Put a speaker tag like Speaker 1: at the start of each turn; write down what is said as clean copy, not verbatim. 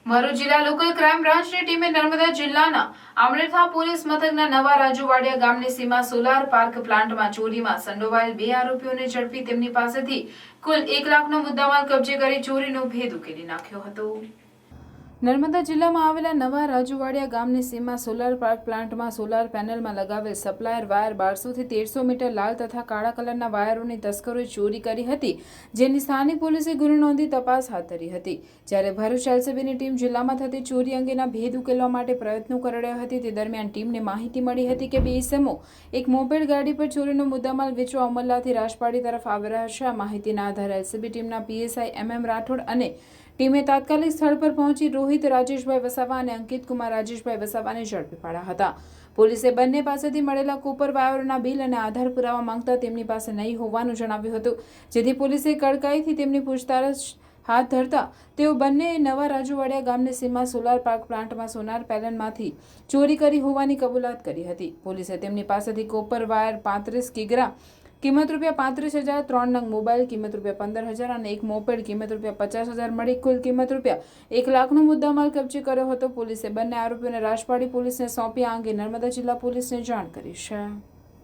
Speaker 1: ભરૂચ જિલ્લા local crime બ્રાન્ચની ટીમે નર્મદા જિલ્લાના આમરેઠા પોલીસ મથકના નવા રાજુવાડિયા ગામની સીમા સોલાર પાર્ક પ્લાન્ટમાં ચોરીમાં સંડોવાયેલ 2 આરોપીઓને ઝડપી તેમની પાસેથી કુલ 1 લાખનો મુદ્દામાલ કબજે કરી ચોરીનો ભેદ ઉકેલી નાખ્યો હતો। નર્મદા જિલ્લામાં આવેલા નવા રાજુવાડિયા ગામની સીમા સોલાર પાર્ક પ્લાન્ટમાં સોલાર પેનલમાં લગાવેલ સપ્લાયર વાયર 1200 થી 1300 મીટર લાલ તથા કાળા કલરના વાયરોની તસ્કરોએ ચોરી કરી હતી, જેની સ્થાનિક પોલીસે ગુનો નોંધી તપાસ હાથ ધરી હતી। જ્યારે ભરૂચ એલસીબીની ટીમ જિલ્લામાં થતી ચોરી અંગેના ભેદ ઉકેલવા માટે પ્રયત્નો કરી રહી હતી, તે દરમિયાન ટીમને માહિતી મળી હતી કે 2 ઇસમો એક મોપેડ ગાડી પર ચોરીનો મુદ્દામાલ વેચવા અમલાથી રાજપાડી તરફ આવી રહ્યા છે। આ માહિતીના આધારે એલસીબી ટીમના પીએસઆઈ MM રાઠોડ અને ટીમે તાત્કાલિક સ્થળ પર પહોંચી રોહિત રાજેશભાઈ વસાવા અને અંકિત કુમાર રાજેશભાઈ વસાવાને ઝડપી પાડ્યા હતા। પોલીસે બંને પાસેથી મળેલા કોપર વાયરોના બિલ અને આધાર પુરાવા માંગતા તેમની પાસે નહીં હોવાનું જણાવ્યું હતું, જેથી પોલીસે કડકાઈથી તેમની પૂછતાછ હાથ ધરતા તેઓ બંને નવા રાજુવાડિયા ગામની સીમા સોલાર પાર્ક પ્લાન્ટમાં સોલાર પેનલમાંથી ચોરી કરી હોવાની કબૂલાત કરી હતી। પોલીસે તેમની પાસેથી કોપર વાયર 35 કિગ્રા કિંમત ₹35,000, 3 નંગ મોબાઈલ કિંમત ₹15,000 અને એક મોપેડ કિંમત ₹50,000 મળી કુલ કિંમત ₹1 લાખનો મુદ્દામાલ કબજે કર્યો હતો। પોલીસે બંને આરોપીઓને રાજપાડી પોલીસને સોંપી આ અંગે નર્મદા જિલ્લા પોલીસને જાણ કરી છે।